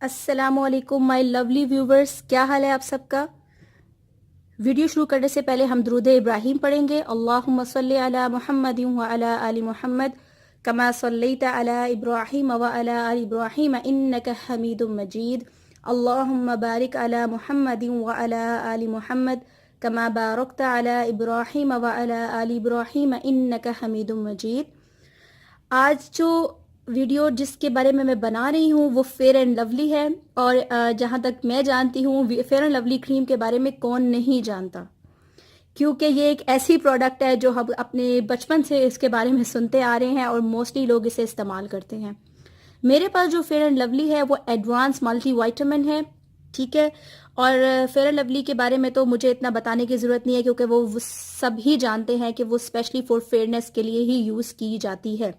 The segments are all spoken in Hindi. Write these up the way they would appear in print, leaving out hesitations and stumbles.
अस्सलामुअलैकुम माय लवली व्यूवर्स, क्या हाल है आप सबका। वीडियो शुरू करने से पहले हम दुरूद इब्राहिम पढ़ेंगे। अल्लाहुम्मा सल्ली अला मुहम्मदिन व अला आलि मुहम्मद कमा सल्लैता अला इब्राहिम व अला आलि इब्राहिम इन्नका हमीदुम मजीद। अल्लाहुम्मा बारिक अला मुहम्मदिन व अला आलि मुहम्मद कमा बारकता अला इब्राहिम व अला आलि इब्राहिम इन्नका हमीदुम मजीद। आज जो वीडियो जिसके बारे में मैं बना रही हूँ वो फेयर एंड लवली है, और जहाँ तक मैं जानती हूँ फेयर एंड लवली क्रीम के बारे में कौन नहीं जानता, क्योंकि ये एक ऐसी प्रोडक्ट है जो हम अपने बचपन से इसके बारे में सुनते आ रहे हैं और मोस्टली लोग इसे इस्तेमाल करते हैं। मेरे पास जो फेयर एंड लवली है वो एडवांस मल्टी वाइटामिन है, ठीक है। और फेयर एंड लवली के बारे में तो मुझे इतना बताने की ज़रूरत नहीं है, क्योंकि वो सब ही जानते हैं कि वो स्पेशली फॉर फेयरनेस के लिए ही यूज़ की जाती है।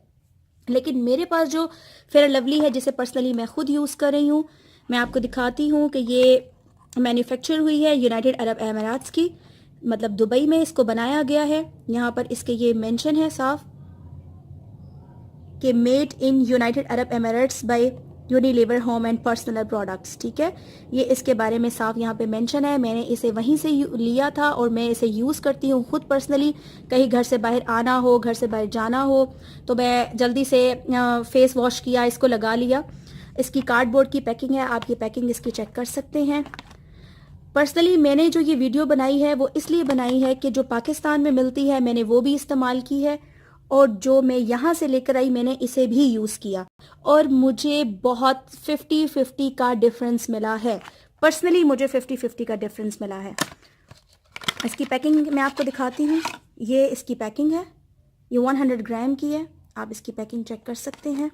लेकिन मेरे पास जो फेयर एंड लवली है, जिसे पर्सनली मैं खुद यूज़ कर रही हूँ, मैं आपको दिखाती हूँ कि ये मैन्युफैक्चर हुई है यूनाइटेड अरब एमिरेट्स की, मतलब दुबई में इसको बनाया गया है। यहाँ पर इसके ये मेंशन है साफ कि made in United Arab Emirates by Unilever home and personal products, ठीक है। ये इसके बारे में साफ यहाँ पे मेंशन है। मैंने इसे वहीं से लिया था और मैं इसे यूज़ करती हूँ खुद पर्सनली। कहीं घर से बाहर आना हो, घर से बाहर जाना हो, तो मैं जल्दी से फेस वॉश किया, इसको लगा लिया। इसकी कार्डबोर्ड की पैकिंग है, आप ये पैकिंग इसकी चेक कर सकते हैं। पर्सनली मैंने जो ये वीडियो बनाई है वो इसलिए बनाई है कि जो पाकिस्तान में मिलती है मैंने वो भी इस्तेमाल की है, और जो मैं यहाँ से लेकर आई मैंने इसे भी यूज़ किया, और मुझे बहुत 50-50 का डिफरेंस मिला है। पर्सनली मुझे 50-50 का डिफरेंस मिला है। इसकी पैकिंग मैं आपको दिखाती हूँ। ये इसकी पैकिंग है, ये 100 ग्राम की है, आप इसकी पैकिंग चेक कर सकते हैं।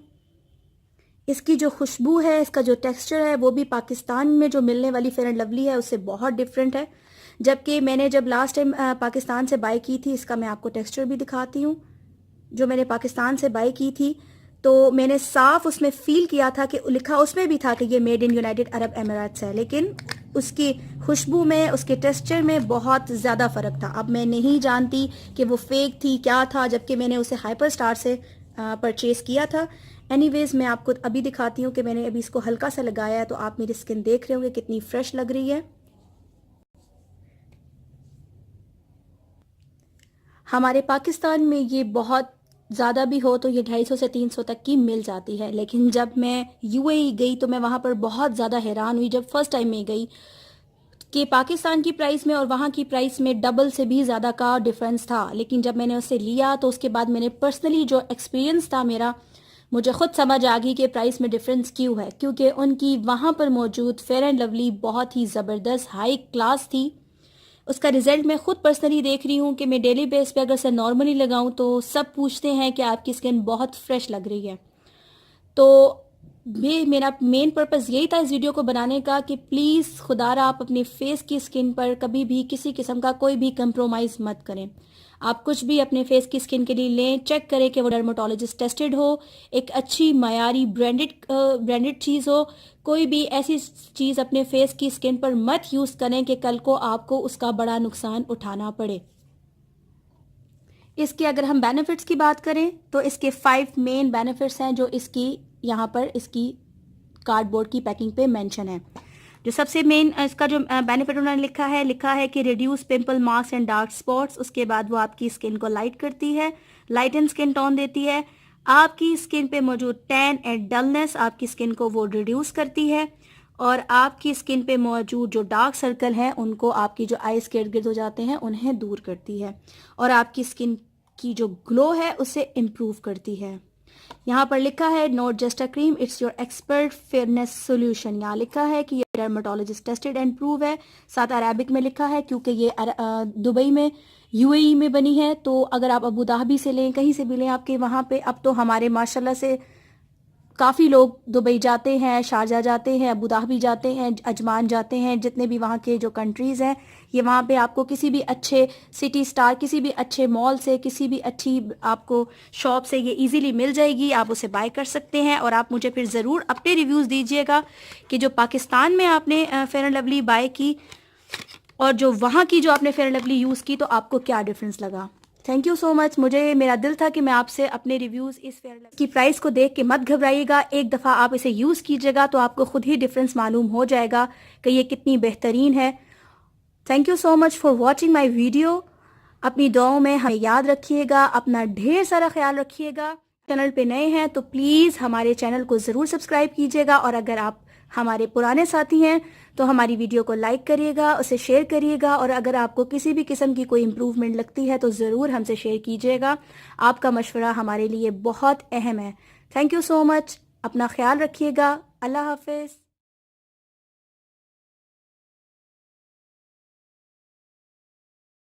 इसकी जो खुशबू है, इसका जो टेक्सचर है, वो भी पाकिस्तान में जो मिलने वाली फेयर एंड लवली है उससे बहुत डिफरेंट है। जबकि मैंने जब लास्ट टाइम पाकिस्तान से बाय की थी, इसका मैं आपको टेक्सचर भी दिखाती हूँ। जो मैंने पाकिस्तान से बाय की थी तो मैंने साफ उसमें फील किया था कि लिखा उसमें भी था कि ये made in United Arab Emirates है, लेकिन उसकी खुशबू में, उसके टेक्सचर में बहुत ज़्यादा फ़र्क था। अब मैं नहीं जानती कि वो फेक थी क्या था, जबकि मैंने उसे हाइपर स्टार से परचेज़ किया था। एनीवेज मैं आपको अभी दिखाती हूँ कि मैंने अभी इसको हल्का सा लगाया है, तो आप मेरी स्किन देख रहे होंगे कितनी फ्रेश लग रही है। हमारे पाकिस्तान में ये बहुत ज़्यादा भी हो तो ये 250 से 300 तक की मिल जाती है, लेकिन जब मैं यूएई गई तो मैं वहाँ पर बहुत ज़्यादा हैरान हुई जब फर्स्ट टाइम में गई कि पाकिस्तान की प्राइस में और वहाँ की प्राइस में डबल से भी ज़्यादा का डिफरेंस था। लेकिन जब मैंने उसे लिया तो उसके बाद मैंने पर्सनली जो एक्सपीरियंस था मेरा, मुझे खुद समझ आ गई कि प्राइस में डिफरेंस क्यों है, क्योंकि उनकी वहाँ पर मौजूद फेयर एंड लवली बहुत ही ज़बरदस्त हाई क्लास थी। उसका रिजल्ट मैं खुद पर्सनली देख रही हूँ कि मैं डेली बेस पे अगर से नॉर्मली लगाऊं तो सब पूछते हैं कि आपकी स्किन बहुत फ्रेश लग रही है। तो मेरा मेन पर्पज़ यही था इस वीडियो को बनाने का कि प्लीज़ खुदारा आप अपने फेस की स्किन पर कभी भी किसी किस्म का कोई भी कंप्रोमाइज़ मत करें। आप कुछ भी अपने फेस की स्किन के लिए लें, चेक करें कि वो डर्माटोलॉजिस्ट टेस्टेड हो, एक अच्छी मयारी ब्रांडेड चीज़ हो। कोई भी ऐसी चीज़ अपने फेस की स्किन पर मत यूज़ करें कि कल को आपको उसका बड़ा नुकसान उठाना पड़े। इसके अगर हम बेनिफिट्स की बात करें तो इसके 5 मेन बेनिफिट्स हैं जो इसकी यहाँ पर इसकी कार्डबोर्ड की पैकिंग पे मेंशन है। जो सबसे मेन इसका जो बेनिफिट उन्होंने लिखा है कि reduce pimple marks and dark spots. उसके बाद वो आपकी स्किन को लाइट करती है, लाइट एंड स्किन टोन देती है। आपकी स्किन पे मौजूद टैन एंड डलनेस, आपकी स्किन को वो रिड्यूस करती है, और आपकी स्किन पे मौजूद जो डार्क सर्कल हैं उनको, आपकी जो आईज के इर्द गिर्द हो जाते हैं उन्हें दूर करती है, और आपकी स्किन की जो ग्लो है उसे इम्प्रूव करती है। यहाँ पर लिखा है not just a cream, it's your expert fairness solution. यहाँ लिखा है कि ये डर्माटोलॉजिस्ट टेस्टेड एंड प्रूव है। साथ अरेबिक में लिखा है, क्योंकि ये दुबई में यूएई में बनी है। तो अगर आप अबू धाबी से लें, कहीं से भी लें, आपके वहाँ पे अब तो हमारे माशाल्लाह से काफ़ी लोग दुबई जाते हैं, शारजा जाते हैं, अबू धाबी जाते हैं, अजमान जाते हैं, जितने भी वहाँ के जो कंट्रीज़ हैं, ये वहाँ पे आपको किसी भी अच्छे सिटी स्टार, किसी भी अच्छे मॉल से, किसी भी अच्छी आपको शॉप से ये इजीली मिल जाएगी। आप उसे बाय कर सकते हैं, और आप मुझे फिर ज़रूर अपने रिव्यूज़ दीजिएगा कि जो पाकिस्तान में आपने फेयर एंड लवली बाय की और जो वहाँ की जो आपने फेयर एंड लवली यूज़ की तो आपको क्या डिफरेंस लगा। Thank you so much. मुझे मेरा दिल था कि मैं आपसे अपने रिव्यूज़ इस फेयरलेस की प्राइस को देख के मत घबराइएगा, एक दफ़ा आप इसे यूज़ कीजिएगा तो आपको खुद ही डिफरेंस मालूम हो जाएगा कि ये कितनी बेहतरीन है। Thank you so much for watching my video. अपनी दुआओं में हमें याद रखिएगा, अपना ढेर सारा ख्याल रखिएगा। चैनल पे नए हैं तो प्लीज़ हमारे चैनल को ज़रूर सब्सक्राइब कीजिएगा, और अगर आप हमारे पुराने साथी हैं तो हमारी वीडियो को लाइक करिएगा, उसे शेयर करिएगा, और अगर आपको किसी भी किस्म की कोई इम्प्रूवमेंट लगती है तो ज़रूर हमसे शेयर कीजिएगा। आपका मशवरा हमारे लिए बहुत अहम है। Thank you so much. अपना ख्याल रखिएगा। अल्लाह हाफिज़।